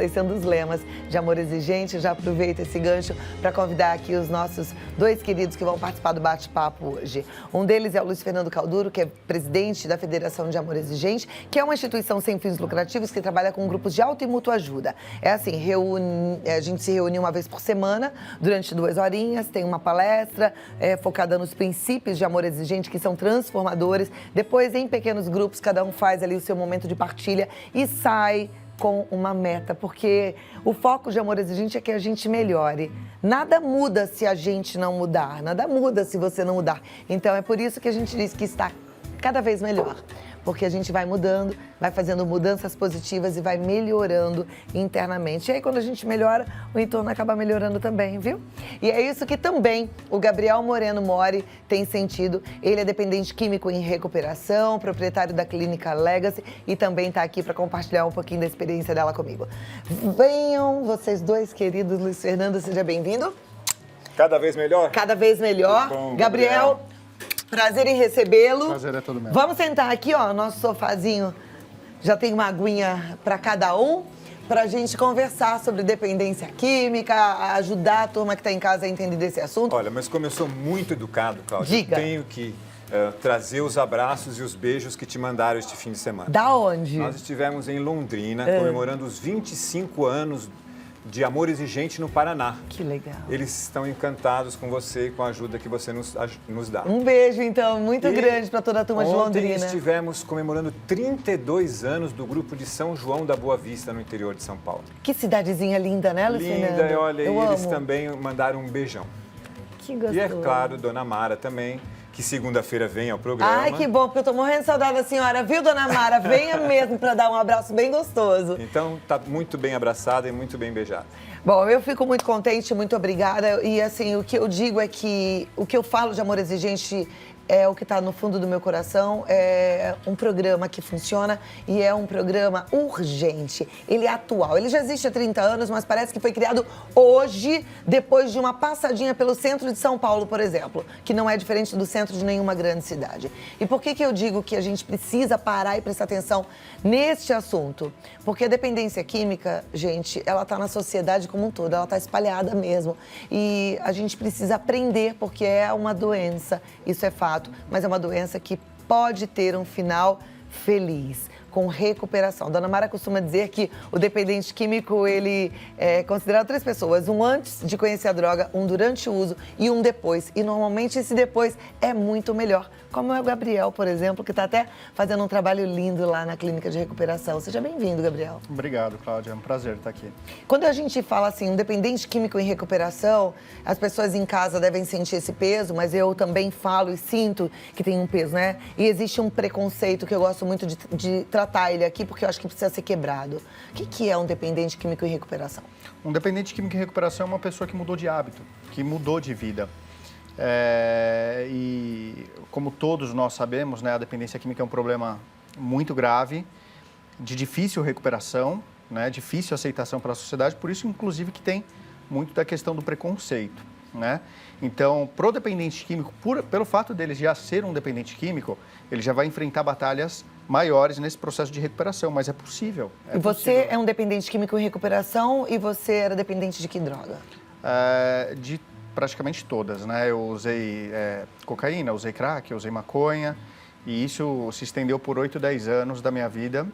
Esse é um dos lemas de Amor Exigente. Já aproveito esse gancho para convidar aqui os nossos dois queridos que vão participar do bate-papo hoje. Um deles é o Luiz Fernando Calduro, que é presidente da Federação de Amor Exigente, que é uma instituição sem fins lucrativos que trabalha com grupos de auto e mútua ajuda. É assim, a gente se reúne uma vez por semana, durante 2 horinhas, tem uma palestra focada nos princípios de amor exigente, que são transformadores. Depois, em pequenos grupos, cada um faz ali o seu momento de partilha e sai com uma meta, porque o foco de Amor Exigente é que a gente melhore. Nada muda se a gente não mudar, nada muda se você não mudar. Então, é por isso que a gente diz que está cada vez melhor. Porque a gente vai mudando, vai fazendo mudanças positivas e vai melhorando internamente. E aí, quando a gente melhora, o entorno acaba melhorando também, viu? E é isso que também o Gabriel Moreno Mori tem sentido. Ele é dependente químico em recuperação, proprietário da Clínica Legacy e também está aqui para compartilhar um pouquinho da experiência dela comigo. Venham, vocês dois queridos. Luiz Fernando, seja bem-vindo. Cada vez melhor? Cada vez melhor. Bom, Gabriel, prazer em recebê-lo. Prazer é todo meu. Vamos sentar aqui, ó, nosso sofazinho. Já tem uma aguinha para cada um, para a gente conversar sobre dependência química, ajudar a turma que está em casa a entender desse assunto. Olha, mas como eu sou muito educado, Cláudia, Diga. eu tenho que trazer os abraços e os beijos que te mandaram este fim de semana. Da onde? Nós estivemos em Londrina, comemorando os 25 anos de Amor Exigente no Paraná. Que legal. Eles estão encantados com você e com a ajuda que você nos dá. Um beijo, então, muito grande para toda a turma de Ontem Londrina. estivemos comemorando 32 anos do grupo de São João da Boa Vista, no interior de São Paulo. Que cidadezinha linda, né, Luiz Linda, Fernando? e olha, Eu e eles amo. também mandaram um beijão. Que gostoso. E é claro, Dona Mara também, que segunda-feira vem ao programa. Ai, que bom, porque eu tô morrendo de saudade da senhora, viu, Dona Mara? Venha mesmo para dar um abraço bem gostoso. Então, tá muito bem abraçada e muito bem beijada. Bom, eu fico muito contente, muito obrigada. E assim, o que eu digo é que o que eu falo de Amor Exigente é o que está no fundo do meu coração. É um programa que funciona e é um programa urgente. Ele é atual. Ele já existe há 30 anos, mas parece que foi criado hoje, depois de uma passadinha pelo centro de São Paulo, por exemplo, que não é diferente do centro de nenhuma grande cidade. E por que eu digo que a gente precisa parar e prestar atenção neste assunto? Porque a dependência química, gente, ela está na sociedade como um todo, ela está espalhada mesmo. E a gente precisa aprender, porque é uma doença, isso é fato, mas é uma doença que pode ter um final feliz, com recuperação. Dona Mara costuma dizer que o dependente químico, ele é considerado 3 pessoas. Um antes de conhecer a droga, um durante o uso e um depois. E normalmente esse depois é muito melhor. Como é o Gabriel, por exemplo, que está até fazendo um trabalho lindo lá na clínica de recuperação. Seja bem-vindo, Gabriel. Obrigado, Cláudia. É um prazer estar aqui. Quando a gente fala assim, um dependente químico em recuperação, as pessoas em casa devem sentir esse peso, mas eu também falo e sinto que tem um peso, né? E existe um preconceito que eu gosto muito de tratar ele aqui, porque eu acho que precisa ser quebrado. O que é um dependente químico em recuperação? Um dependente químico em recuperação é uma pessoa que mudou de hábito, que mudou de vida. E como todos nós sabemos, né, a dependência química é um problema muito grave, de difícil recuperação, né, difícil aceitação pela sociedade, por isso, inclusive, que tem muito da questão do preconceito, né? Então, pro dependente químico, pelo fato dele já ser um dependente químico, ele já vai enfrentar batalhas maiores nesse processo de recuperação, mas é possível. E você é um dependente químico em recuperação e você era dependente de que droga? De praticamente todas, né? Eu usei cocaína, usei crack, usei maconha e isso se estendeu por 8, 10 anos da minha vida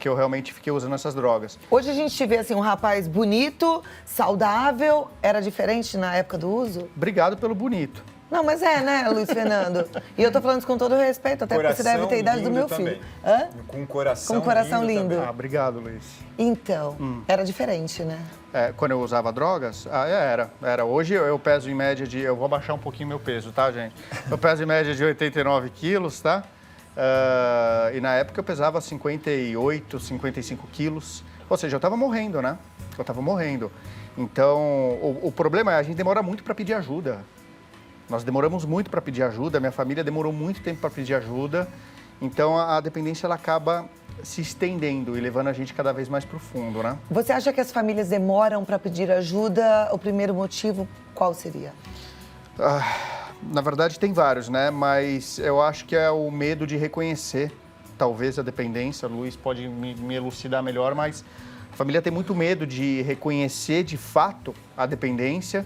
que eu realmente fiquei usando essas drogas. Hoje a gente te vê assim, um rapaz bonito, saudável, era diferente na época do uso? Obrigado pelo bonito. Não, mas é, né, Luiz Fernando? E eu tô falando isso com todo respeito, até porque você deve ter a idade do meu filho. Hã? Com um coração lindo. também. Ah, obrigado, Luiz. Então, era diferente, né? Quando eu usava drogas, era. Hoje eu peso em média de... Eu vou abaixar um pouquinho meu peso, tá, gente? Eu peso em média de 89 quilos, tá? E na época eu pesava 58, 55 quilos. Ou seja, eu tava morrendo, né? Eu tava morrendo. Então, o problema é a gente demora muito para pedir ajuda. Nós demoramos muito para pedir ajuda, minha família demorou muito tempo para pedir ajuda. Então, a dependência ela acaba se estendendo e levando a gente cada vez mais para o fundo, né? Você acha que as famílias demoram para pedir ajuda? O primeiro motivo, qual seria? Na verdade, tem vários, né? Mas eu acho que é o medo de reconhecer, talvez, a dependência. O Luiz pode me elucidar melhor, mas A família tem muito medo de reconhecer de fato a dependência,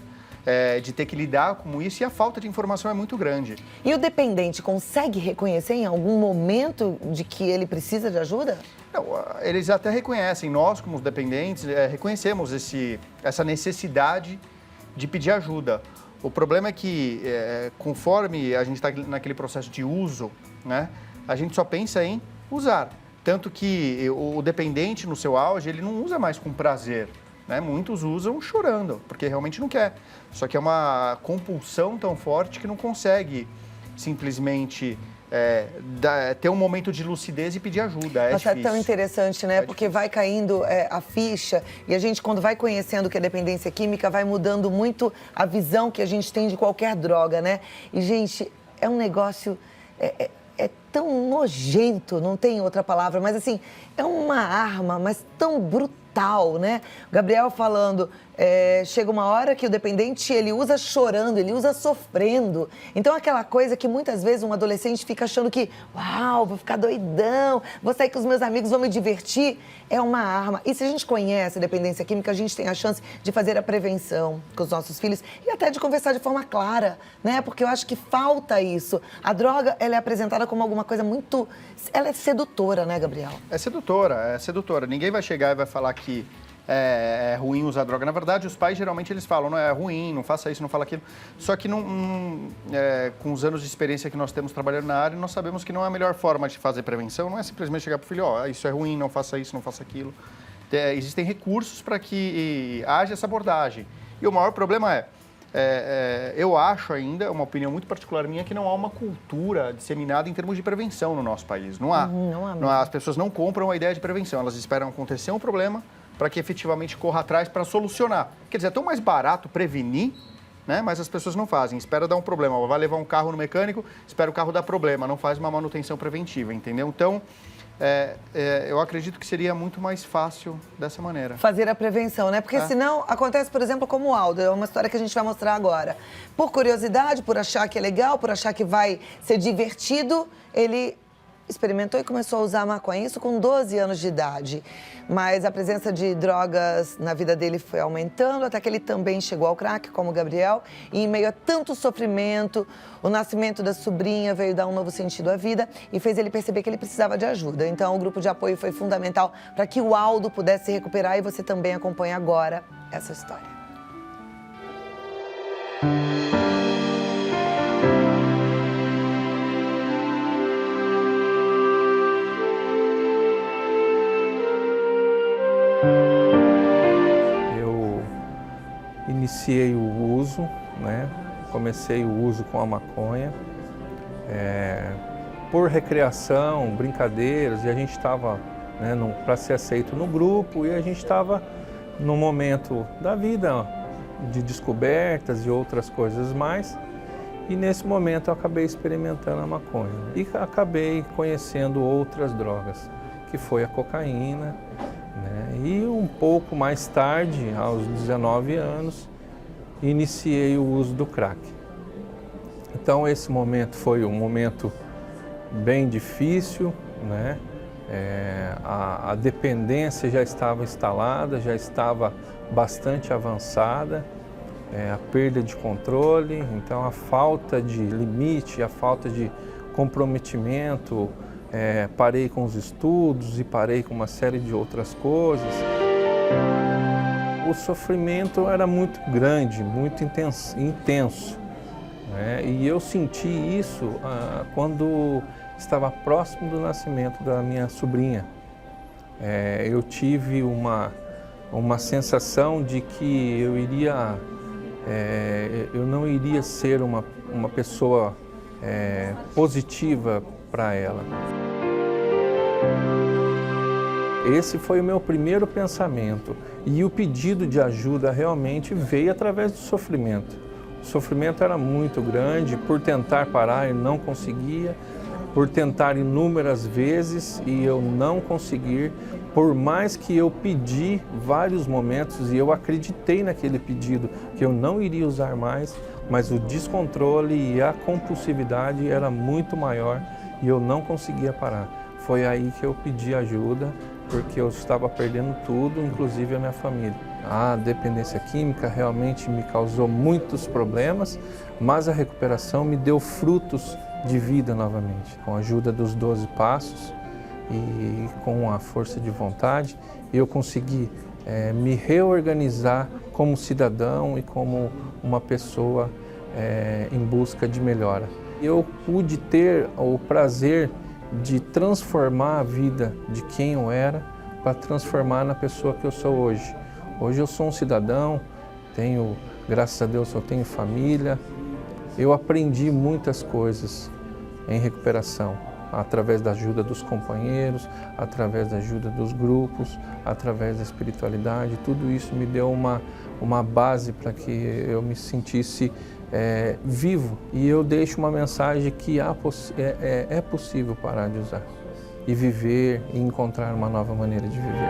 de ter que lidar com isso, e a falta de informação é muito grande. E o dependente consegue reconhecer em algum momento de que ele precisa de ajuda? Não, eles até reconhecem, nós como dependentes, reconhecemos essa necessidade de pedir ajuda. O problema é que, conforme a gente está naquele processo de uso, né, a gente só pensa em usar. Tanto que o dependente, no seu auge, ele não usa mais com prazer. Né? Muitos usam chorando, porque realmente não quer. Só que é uma compulsão tão forte que não consegue simplesmente ter um momento de lucidez e pedir ajuda. Nossa, é tão interessante, né? Porque vai caindo a ficha e a gente, quando vai conhecendo o que é dependência química, vai mudando muito a visão que a gente tem de qualquer droga, né? E, gente, é um negócio... É tão nojento, não tem outra palavra, mas assim, é uma arma, mas tão brutal, né? O Gabriel falando, chega uma hora que o dependente, ele usa chorando, ele usa sofrendo. Então, aquela coisa que muitas vezes um adolescente fica achando que, uau, vou ficar doidão, vou sair com os meus amigos, vou me divertir, é uma arma. E se a gente conhece a dependência química, a gente tem a chance de fazer a prevenção com os nossos filhos e até de conversar de forma clara, né? Porque eu acho que falta isso. A droga, ela é apresentada como alguma coisa muito... Ela é sedutora, né, Gabriel? É sedutora. Ninguém vai chegar e vai falar que é ruim usar droga. Na verdade, os pais geralmente eles falam, não é ruim, não faça isso, não fala aquilo. Só que com os anos de experiência que nós temos trabalhando na área, nós sabemos que não é a melhor forma de fazer prevenção, não é simplesmente chegar para o filho, isso é ruim, não faça isso, não faça aquilo. Existem recursos para que haja essa abordagem. E o maior problema eu acho ainda, uma opinião muito particular minha, que não há uma cultura disseminada em termos de prevenção no nosso país. Não há. Não há. As pessoas não compram a ideia de prevenção, elas esperam acontecer um problema para que efetivamente corra atrás para solucionar. Quer dizer, é tão mais barato prevenir, né? Mas as pessoas não fazem. Espera dar um problema. Vai levar um carro no mecânico, espera o carro dar problema, não faz uma manutenção preventiva, entendeu? Então, eu acredito que seria muito mais fácil dessa maneira. Fazer a prevenção, né? Porque senão acontece, por exemplo, como o Aldo, é uma história que a gente vai mostrar agora. Por curiosidade, por achar que é legal, por achar que vai ser divertido, ele experimentou e começou a usar maconha, isso com 12 anos de idade. Mas a presença de drogas na vida dele foi aumentando, até que ele também chegou ao crack, como o Gabriel. E em meio a tanto sofrimento, o nascimento da sobrinha veio dar um novo sentido à vida e fez ele perceber que ele precisava de ajuda. Então, o grupo de apoio foi fundamental para que o Aldo pudesse se recuperar e você também acompanha agora essa história. Eu iniciei o uso, né? Comecei o uso com a maconha, por recreação, brincadeiras, e a gente estava para ser aceito no grupo, e a gente estava num momento da vida de descobertas e outras coisas mais, e nesse momento eu acabei experimentando a maconha e acabei conhecendo outras drogas, que foi a cocaína, né? E um pouco mais tarde, aos 19 anos, iniciei o uso do crack. Então esse momento foi um momento bem difícil, né? A dependência já estava instalada, já estava bastante avançada, a perda de controle, então a falta de limite, a falta de comprometimento, parei com os estudos e parei com uma série de outras coisas. O sofrimento era muito grande, muito intenso, né? E eu senti isso quando estava próximo do nascimento da minha sobrinha. Eu tive uma sensação de que eu não iria ser uma pessoa positiva para ela. Esse foi o meu primeiro pensamento, e o pedido de ajuda realmente veio através do sofrimento. O sofrimento era muito grande, por tentar parar eu não conseguia, por tentar inúmeras vezes e eu não conseguir, por mais que eu pedi vários momentos e eu acreditei naquele pedido que eu não iria usar mais, mas o descontrole e a compulsividade era muito maior e eu não conseguia parar. Foi aí que eu pedi ajuda porque eu estava perdendo tudo, inclusive a minha família. A dependência química realmente me causou muitos problemas, mas a recuperação me deu frutos de vida novamente. Com a ajuda dos 12 passos e com a força de vontade, eu consegui me reorganizar como cidadão e como uma pessoa em busca de melhora. Eu pude ter o prazer de transformar a vida de quem eu era para transformar na pessoa que eu sou hoje. Hoje eu sou um cidadão, graças a Deus, eu tenho família. Eu aprendi muitas coisas em recuperação, através da ajuda dos companheiros, através da ajuda dos grupos, através da espiritualidade. Tudo isso me deu uma base para que eu me sentisse vivo. E eu deixo uma mensagem que é possível parar de usar e viver e encontrar uma nova maneira de viver.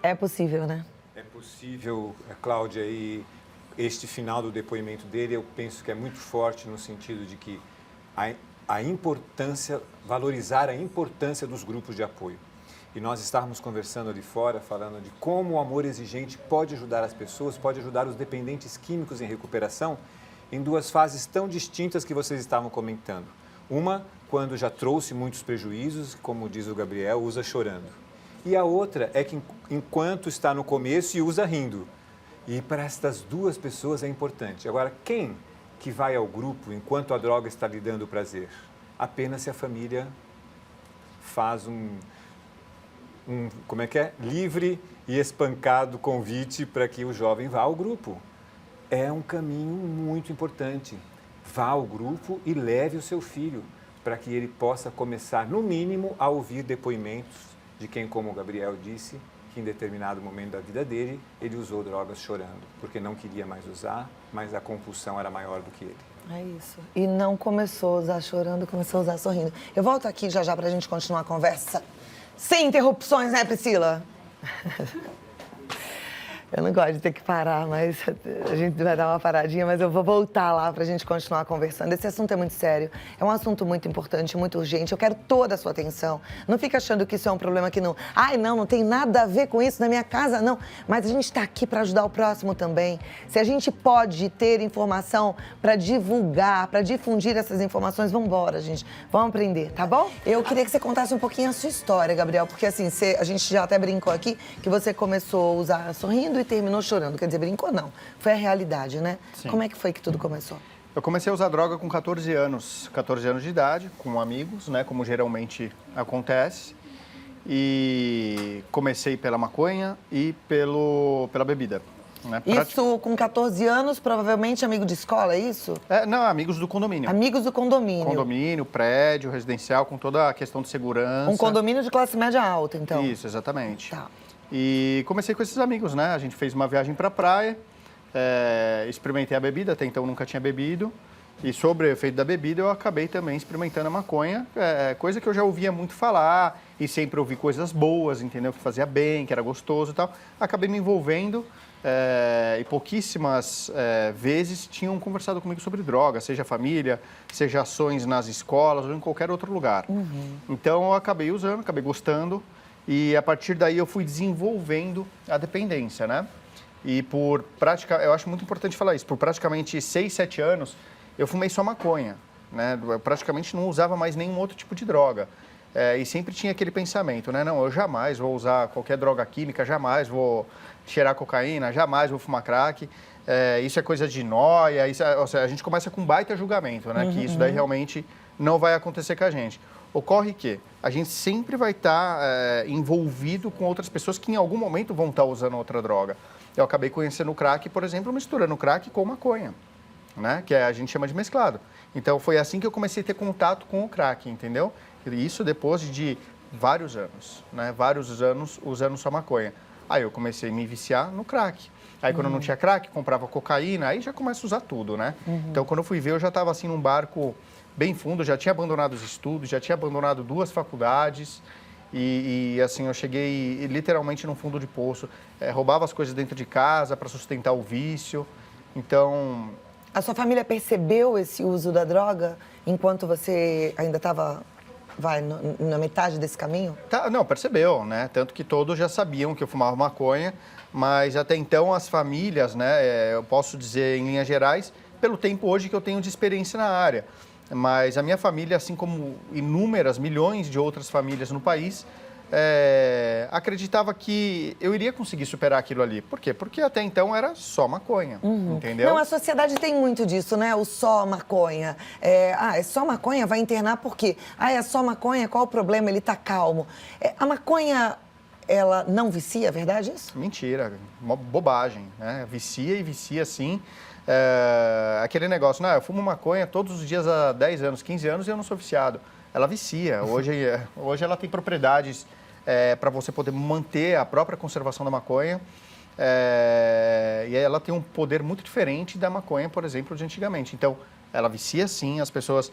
É possível, né? É possível, Cláudia, e este final do depoimento dele eu penso que é muito forte no sentido de que a importância, valorizar a importância dos grupos de apoio. E nós estávamos conversando ali fora, falando de como o amor exigente pode ajudar as pessoas, pode ajudar os dependentes químicos em recuperação em duas fases tão distintas que vocês estavam comentando. Uma, quando já trouxe muitos prejuízos, como diz o Gabriel, usa chorando. E a outra é que enquanto está no começo e usa rindo. E para estas duas pessoas é importante. Agora, quem que vai ao grupo enquanto a droga está lhe dando prazer? Apenas se a família faz como é que é? Livre e espancado convite para que o jovem vá ao grupo. É um caminho muito importante. Vá ao grupo e leve o seu filho para que ele possa começar, no mínimo, a ouvir depoimentos de quem, como o Gabriel disse, que em determinado momento da vida dele, ele usou drogas chorando, porque não queria mais usar, mas a compulsão era maior do que ele. É isso. E não começou a usar chorando, começou a usar sorrindo. Eu volto aqui já para a gente continuar a conversa. Sem interrupções, né, Priscila? Eu não gosto de ter que parar, mas a gente vai dar uma paradinha, mas eu vou voltar lá pra gente continuar conversando. Esse assunto é muito sério, é um assunto muito importante, muito urgente. Eu quero toda a sua atenção. Não fica achando que isso é um problema que não... não tem nada a ver com isso na minha casa, não. Mas a gente tá aqui pra ajudar o próximo também. Se a gente pode ter informação pra divulgar, pra difundir essas informações, vamos embora, gente. Vamos aprender, tá bom? Eu queria que você contasse um pouquinho a sua história, Gabriel, porque assim, a gente já até brincou aqui que você começou a usar sorrindo e terminou chorando. Quer dizer, brincou não. Foi a realidade, né? Sim. Como é que foi que tudo começou? Eu comecei a usar droga com 14 anos de idade, com amigos, né? Como geralmente acontece. E comecei pela maconha e pela bebida. Né? Isso com 14 anos, provavelmente amigo de escola, é isso? Não, amigos do condomínio. Amigos do condomínio. Condomínio, prédio, residencial, com toda a questão de segurança. Um condomínio de classe média alta, então. Isso, exatamente. Tá. E comecei com esses amigos, né? A gente fez uma viagem para a praia, experimentei a bebida, até então nunca tinha bebido. E sobre o efeito da bebida, eu acabei também experimentando a maconha, coisa que eu já ouvia muito falar e sempre ouvi coisas boas, entendeu? Que fazia bem, que era gostoso e tal. Acabei me envolvendo e pouquíssimas vezes tinham conversado comigo sobre droga, seja família, seja ações nas escolas ou em qualquer outro lugar. Uhum. Então, eu acabei usando, acabei gostando. E a partir daí eu fui desenvolvendo a dependência, né? E eu acho muito importante falar isso, por praticamente 6, 7 anos eu fumei só maconha, né? Eu praticamente não usava mais nenhum outro tipo de droga. E sempre tinha aquele pensamento, né? Não, eu jamais vou usar qualquer droga química, jamais vou cheirar cocaína, jamais vou fumar crack. Isso é coisa de nóia, ou seja, a gente começa com um baita julgamento, né? Que isso daí realmente não vai acontecer com a gente. Ocorre que a gente sempre vai estar envolvido com outras pessoas que em algum momento vão estar usando outra droga. Eu acabei conhecendo o crack, por exemplo, misturando crack com maconha, né? Que a gente chama de mesclado. Então, foi assim que eu comecei a ter contato com o crack, entendeu? Isso depois de vários anos, né? Vários anos usando só maconha. Aí eu comecei a me viciar no crack. Aí, quando eu não tinha crack, comprava cocaína, aí já começa a usar tudo, né? Então, quando eu fui ver, eu já estava assim num barco bem fundo, já tinha abandonado os estudos, já tinha abandonado 2 faculdades E assim, eu cheguei literalmente num fundo de poço. Roubava as coisas dentro de casa para sustentar o vício. Então... A sua família percebeu esse uso da droga enquanto você ainda estava, na metade desse caminho? Não, percebeu, né? Tanto que todos já sabiam que eu fumava maconha, mas até então as famílias, né? Eu posso dizer em linhas gerais, pelo tempo hoje que eu tenho de experiência na área. Mas a minha família, assim como inúmeras, milhões de outras famílias no país, acreditava que eu iria conseguir superar aquilo ali. Por quê? Porque até então era só maconha, entendeu? Não, a sociedade tem muito disso, né? O só maconha. É só maconha? Vai internar por quê? É só maconha? Qual o problema? Ele tá calmo. A maconha, ela não vicia, é verdade isso? Mentira, uma bobagem, né? Vicia e vicia sim. Aquele negócio, eu fumo maconha todos os dias há 10 anos, 15 anos e eu não sou viciado. Ela vicia. Hoje ela tem propriedades para você poder manter a própria conservação da maconha. E ela tem um poder muito diferente da maconha, por exemplo, de antigamente. Então, ela vicia sim, as pessoas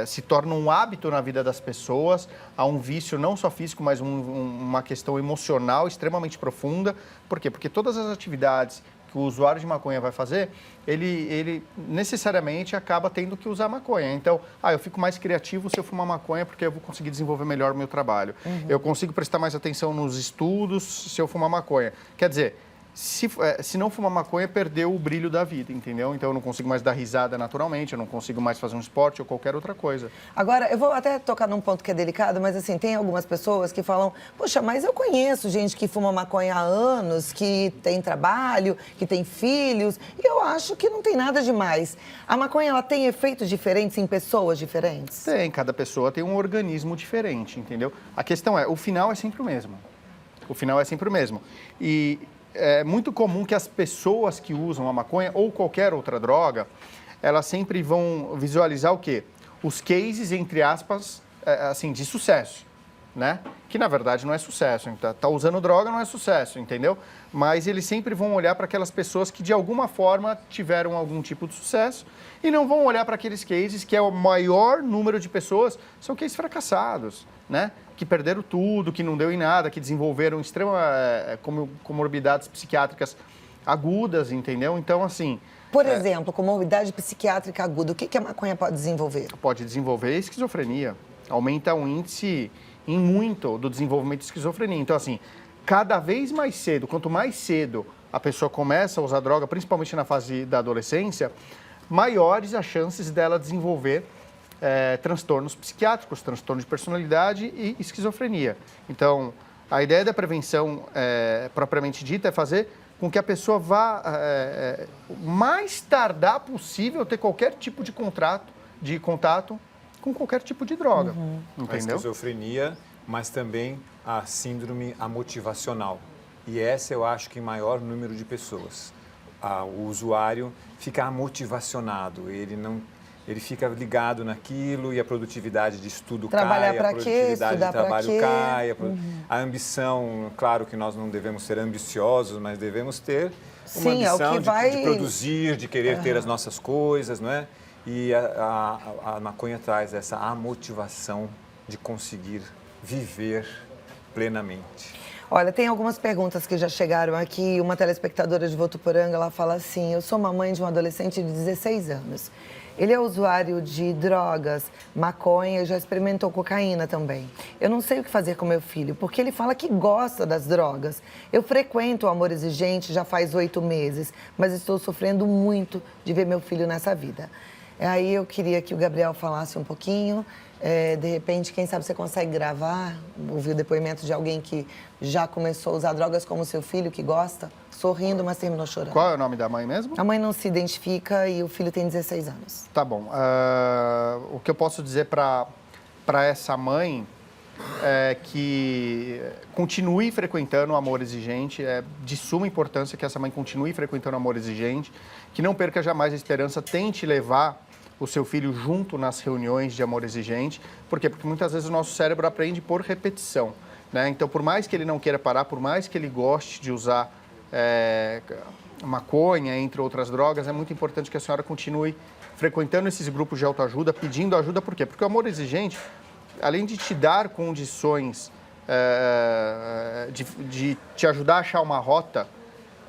se tornam um hábito na vida das pessoas. Há um vício não só físico, mas uma questão emocional extremamente profunda. Por quê? Porque todas as atividades que o usuário de maconha vai fazer, ele necessariamente acaba tendo que usar maconha. Então, eu fico mais criativo se eu fumar maconha porque eu vou conseguir desenvolver melhor o meu trabalho. Eu consigo prestar mais atenção nos estudos se eu fumar maconha. Quer dizer, se não fumar maconha, perdeu o brilho da vida, entendeu? Então, eu não consigo mais dar risada naturalmente, eu não consigo mais fazer um esporte ou qualquer outra coisa. Agora, eu vou até tocar num ponto que é delicado, mas assim, tem algumas pessoas que falam, poxa, mas eu conheço gente que fuma maconha há anos, que tem trabalho, que tem filhos, e eu acho que não tem nada demais. A maconha, ela tem efeitos diferentes em pessoas diferentes? Tem, cada pessoa tem um organismo diferente, entendeu? A questão o final é sempre o mesmo. O final é sempre o mesmo. E é muito comum que as pessoas que usam a maconha ou qualquer outra droga, elas sempre vão visualizar o quê? Os cases, entre aspas, assim, de sucesso, né? Que, na verdade, não é sucesso. Tá usando droga não é sucesso, entendeu? Mas eles sempre vão olhar para aquelas pessoas que, de alguma forma, tiveram algum tipo de sucesso e não vão olhar para aqueles cases que é o maior número de pessoas, são cases fracassados, né? Que perderam tudo, que não deu em nada, que desenvolveram comorbidades psiquiátricas agudas, entendeu? Então, assim... Por exemplo, comorbidade psiquiátrica aguda, o que a maconha pode desenvolver? Pode desenvolver esquizofrenia. Aumenta o índice em muito do desenvolvimento de esquizofrenia. Então, assim, cada vez mais cedo, quanto mais cedo a pessoa começa a usar droga, principalmente na fase da adolescência, maiores as chances dela desenvolver transtornos psiquiátricos, transtorno de personalidade e esquizofrenia. Então, a ideia da prevenção propriamente dita é fazer com que a pessoa vá, o mais tardar possível, ter qualquer tipo de contato com qualquer tipo de droga. Entendeu? A esquizofrenia, mas também a síndrome amotivacional. E essa eu acho que em maior número de pessoas. O usuário fica amotivacionado, ele fica ligado naquilo e a produtividade de estudo cai, a produtividade de trabalho cai, a ambição, claro que nós não devemos ser ambiciosos, mas devemos ter uma ambição de produzir, de querer ter as nossas coisas, não é? E a maconha traz essa amotivação de conseguir viver plenamente. Olha, tem algumas perguntas que já chegaram aqui. Uma telespectadora de Votuporanga, ela fala assim, eu sou mamãe de um adolescente de 16 anos. Ele é usuário de drogas, maconha e já experimentou cocaína também. Eu não sei o que fazer com meu filho, porque ele fala que gosta das drogas. Eu frequento o Amor Exigente já faz 8 meses, mas estou sofrendo muito de ver meu filho nessa vida. Aí eu queria que o Gabriel falasse um pouquinho. De repente, quem sabe você consegue gravar, ouvir o depoimento de alguém que já começou a usar drogas como seu filho, que gosta, sorrindo, mas terminou chorando. Qual é o nome da mãe mesmo? A mãe não se identifica e o filho tem 16 anos. Tá bom. O que eu posso dizer para essa mãe é que continue frequentando o Amor Exigente. É de suma importância que essa mãe continue frequentando o Amor Exigente, que não perca jamais a esperança, tente levar o seu filho junto nas reuniões de Amor Exigente. Por quê? Porque muitas vezes o nosso cérebro aprende por repetição, né? Então, por mais que ele não queira parar, por mais que ele goste de usar maconha, entre outras drogas, é muito importante que a senhora continue frequentando esses grupos de autoajuda, pedindo ajuda. Por quê? Porque o Amor Exigente, além de te dar condições de te ajudar a achar uma rota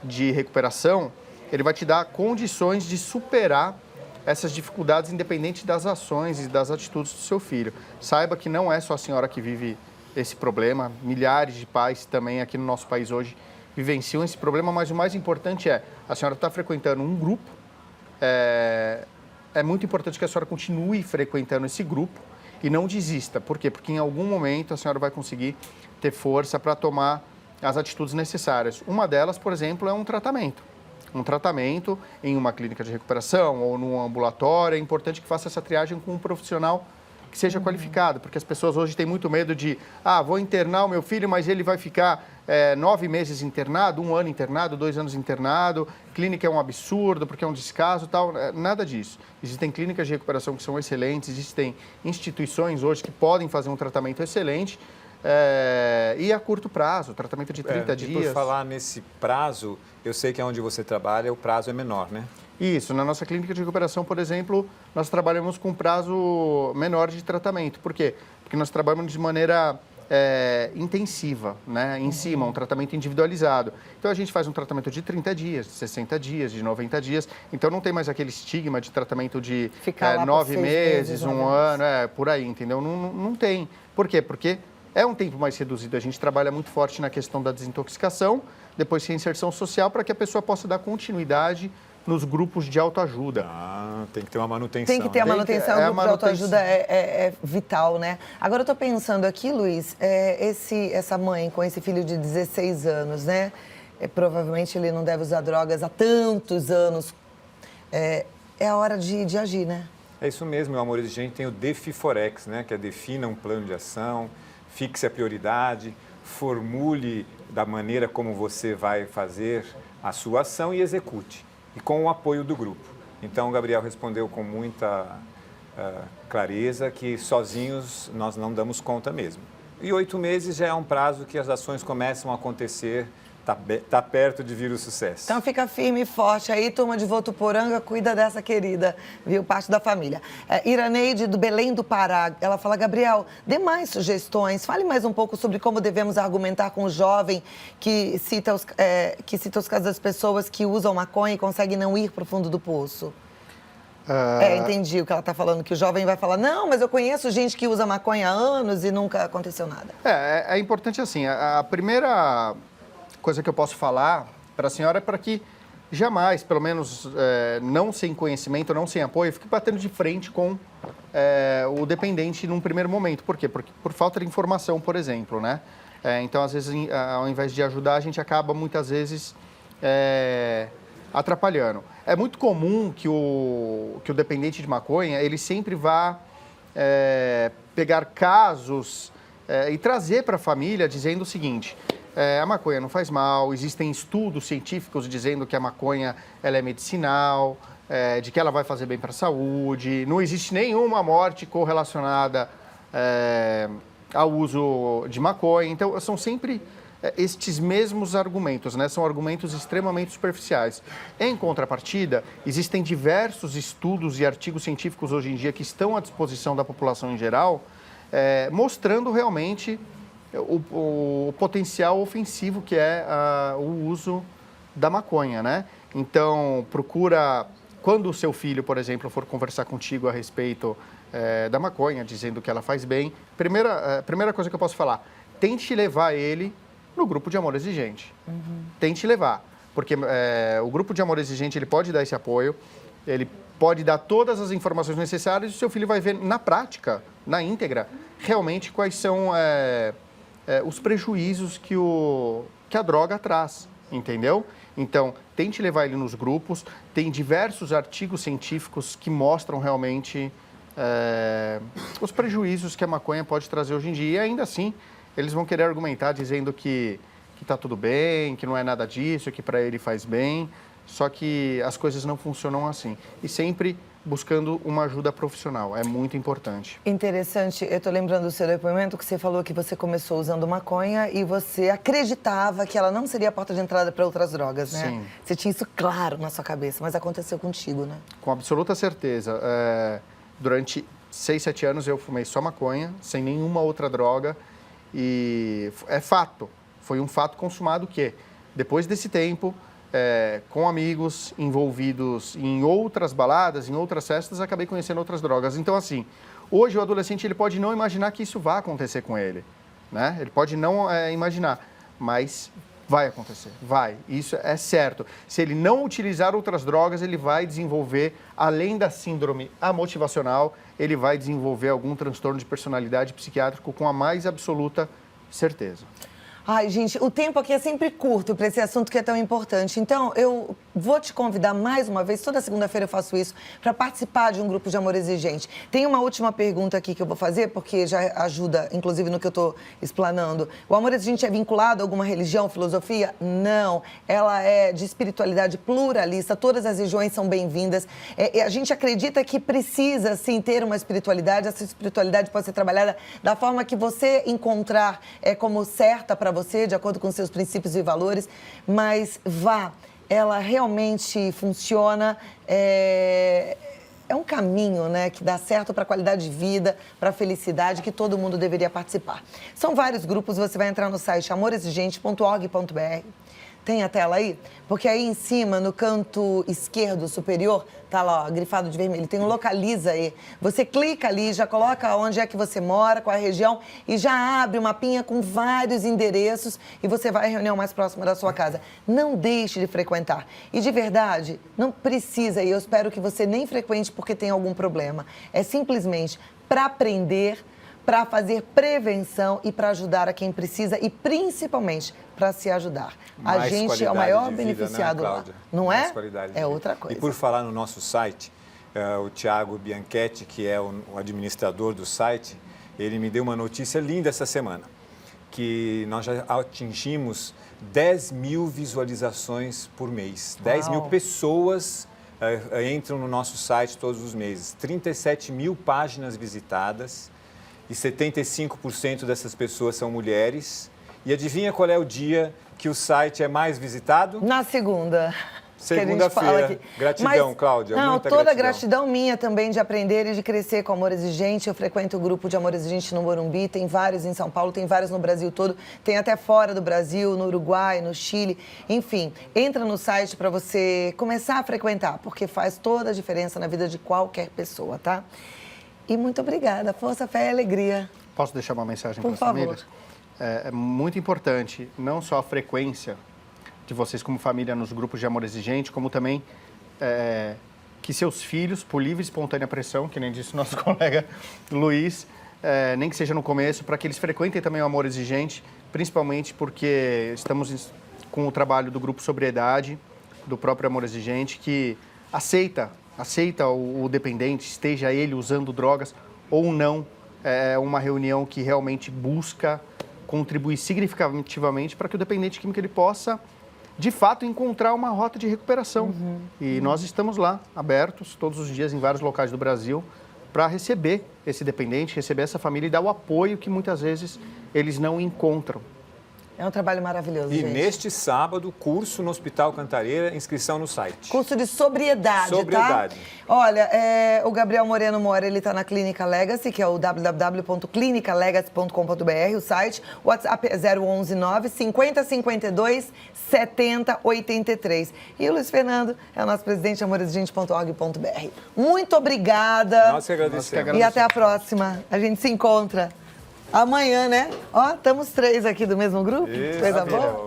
de recuperação, ele vai te dar condições de superar essas dificuldades independente das ações e das atitudes do seu filho. Saiba que não é só a senhora que vive esse problema, milhares de pais também aqui no nosso país hoje vivenciam esse problema, mas o mais importante é, a senhora está frequentando um grupo, é muito importante que a senhora continue frequentando esse grupo e não desista. Por quê? Porque em algum momento a senhora vai conseguir ter força para tomar as atitudes necessárias. Uma delas, por exemplo, é um tratamento. Um tratamento em uma clínica de recuperação ou num ambulatório. É importante que faça essa triagem com um profissional que seja qualificado, porque as pessoas hoje têm muito medo de, vou internar o meu filho, mas ele vai ficar 9 meses internado, 1 ano internado, 2 anos internado, clínica é um absurdo, porque é um descaso, tal. Nada disso. Existem clínicas de recuperação que são excelentes, existem instituições hoje que podem fazer um tratamento excelente, e a curto prazo, tratamento de 30 dias. E por falar nesse prazo, eu sei que onde você trabalha o prazo é menor, né? Isso, na nossa clínica de recuperação, por exemplo, nós trabalhamos com prazo menor de tratamento. Por quê? Porque nós trabalhamos de maneira intensiva, né? Em cima, um tratamento individualizado. Então, a gente faz um tratamento de 30 dias, de 60 dias, de 90 dias. Então, não tem mais aquele estigma de tratamento de 9 meses, 1 ano, por aí, entendeu? Não tem. Por quê? Porque é um tempo mais reduzido. A gente trabalha muito forte na questão da desintoxicação, depois reinserção social, para que a pessoa possa dar continuidade nos grupos de autoajuda. Tem que ter uma manutenção. Tem que ter a manutenção, o grupo de autoajuda é vital, né? Agora, eu estou pensando aqui, Luiz, essa mãe com esse filho de 16 anos, né? Provavelmente ele não deve usar drogas há tantos anos. É a hora de agir, né? É isso mesmo, meu amor exigente tem o Defiforex, né? Que é defina um plano de ação, fixe a prioridade, formule da maneira como você vai fazer a sua ação e execute. E com o apoio do grupo. Então, o Gabriel respondeu com muita clareza que sozinhos nós não damos conta mesmo. E 8 meses já é um prazo que as ações começam a acontecer, tá perto de vir o sucesso. Então fica firme e forte aí, turma de Votuporanga, cuida dessa querida, viu? Parte da família. Iraneide, do Belém do Pará, ela fala, Gabriel, dê mais sugestões, fale mais um pouco sobre como devemos argumentar com o jovem que cita os casos das pessoas que usam maconha e conseguem não ir para o fundo do poço. Entendi o que ela está falando, que o jovem vai falar, não, mas eu conheço gente que usa maconha há anos e nunca aconteceu nada. É importante assim, a primeira coisa que eu posso falar para a senhora é para que jamais, pelo menos não sem conhecimento, não sem apoio, fique batendo de frente com o dependente num primeiro momento. Por quê? Porque por falta de informação, por exemplo, né? Então, às vezes, ao invés de ajudar, a gente acaba, muitas vezes, atrapalhando. É muito comum que o dependente de maconha, ele sempre vá pegar casos e trazer para a família dizendo o seguinte, a maconha não faz mal, existem estudos científicos dizendo que a maconha ela é medicinal, de que ela vai fazer bem para a saúde, não existe nenhuma morte correlacionada ao uso de maconha. Então, são sempre estes mesmos argumentos, né? São argumentos extremamente superficiais. Em contrapartida, existem diversos estudos e artigos científicos hoje em dia que estão à disposição da população em geral, mostrando realmente o potencial ofensivo que é o uso da maconha, né? Então, procura, quando o seu filho, por exemplo, for conversar contigo a respeito da maconha, dizendo que ela faz bem, primeira coisa que eu posso falar, tente levar ele no grupo de amor exigente. Tente levar, porque o grupo de amor exigente ele pode dar esse apoio, ele pode dar todas as informações necessárias e o seu filho vai ver na prática, na íntegra, realmente quais são os prejuízos que a droga traz, entendeu? Então, tente levar ele nos grupos, tem diversos artigos científicos que mostram realmente os prejuízos que a maconha pode trazer hoje em dia. E ainda assim, eles vão querer argumentar dizendo que está tudo bem, que não é nada disso, que para ele faz bem, só que as coisas não funcionam assim. E sempre buscando uma ajuda profissional, é muito importante. Interessante, eu estou lembrando do seu depoimento que você falou que você começou usando maconha e você acreditava que ela não seria a porta de entrada para outras drogas, né? Sim. Você tinha isso claro na sua cabeça, mas aconteceu contigo, né? Com absoluta certeza. Durante 6, 7 anos eu fumei só maconha, sem nenhuma outra droga, E é fato, foi um fato consumado que, depois desse tempo, com amigos envolvidos em outras baladas, em outras festas, acabei conhecendo outras drogas. Então, assim, hoje o adolescente ele pode não imaginar que isso vai acontecer com ele, né? Ele pode não imaginar, mas vai acontecer, vai. Isso é certo. Se ele não utilizar outras drogas, ele vai desenvolver, além da síndrome amotivacional, ele vai desenvolver algum transtorno de personalidade psiquiátrico com a mais absoluta certeza. Ai, gente, o tempo aqui é sempre curto para esse assunto que é tão importante. Então, eu vou te convidar mais uma vez, toda segunda-feira eu faço isso, para participar de um grupo de amor exigente. Tem uma última pergunta aqui que eu vou fazer, porque já ajuda, inclusive, no que eu estou explanando. O amor exigente é vinculado a alguma religião, filosofia? Não. Ela é de espiritualidade pluralista, todas as religiões são bem-vindas. A gente acredita que precisa, sim, ter uma espiritualidade. Essa espiritualidade pode ser trabalhada da forma que você encontrar como certa para você, de acordo com seus princípios e valores, mas ela realmente funciona, é um caminho, né, que dá certo para a qualidade de vida, para a felicidade, que todo mundo deveria participar. São vários grupos, você vai entrar no site amorexigente.org.br. Tem a tela aí? Porque aí em cima, no canto esquerdo superior, tá lá, ó, grifado de vermelho, tem um localiza aí. Você clica ali, já coloca onde é que você mora, qual é a região, e já abre uma mapinha com vários endereços e você vai à reunião mais próxima da sua casa. Não deixe de frequentar. E de verdade, não precisa, e eu espero que você nem frequente porque tem algum problema. É simplesmente para aprender, para fazer prevenção e para ajudar a quem precisa e principalmente para se ajudar. A gente é o maior beneficiado lá, não é? É outra coisa. E por falar no nosso site, o Thiago Bianchetti, que é o administrador do site, ele me deu uma notícia linda essa semana, que nós já atingimos 10 mil visualizações por mês. 10 mil pessoas entram no nosso site todos os meses. 37 mil páginas visitadas. E 75% dessas pessoas são mulheres. E adivinha qual é o dia que o site é mais visitado? Na segunda. Segunda-feira. Gratidão, Cláudia. Não, muita toda gratidão minha também de aprender e de crescer com Amor Exigente. Eu frequento o grupo de Amor Exigente no Morumbi, tem vários em São Paulo, tem vários no Brasil todo, tem até fora do Brasil, no Uruguai, no Chile. Enfim, entra no site para você começar a frequentar, porque faz toda a diferença na vida de qualquer pessoa, tá? E muito obrigada. Força, fé e alegria. Posso deixar uma mensagem para as famílias? É muito importante, não só a frequência de vocês como família nos grupos de amor exigente, como também que seus filhos, por livre e espontânea pressão, que nem disse o nosso colega Luiz, nem que seja no começo, para que eles frequentem também o amor exigente, principalmente porque estamos com o trabalho do grupo Sobriedade, do próprio Amor Exigente, que aceita o dependente, esteja ele usando drogas ou não. É uma reunião que realmente busca contribuir significativamente para que o dependente químico ele possa, de fato, encontrar uma rota de recuperação. E nós estamos lá, abertos, todos os dias, em vários locais do Brasil, para receber esse dependente, receber essa família e dar o apoio que muitas vezes eles não encontram. É um trabalho maravilhoso, gente. E neste sábado, curso no Hospital Cantareira, inscrição no site. Curso de sobriedade, Sobriedade. tá? Olha, o Gabriel Moreno Mora, ele está na Clínica Legacy, que é o www.clinicalegacy.com.br, o site. O WhatsApp é 0119 5052 7083. E o Luiz Fernando é o nosso presidente, amorexigente.org.br. Muito obrigada. Nós que agradecemos. E até a próxima. A gente se encontra amanhã, né? Ó, estamos 3 aqui do mesmo grupo. Isso, Coisa boa.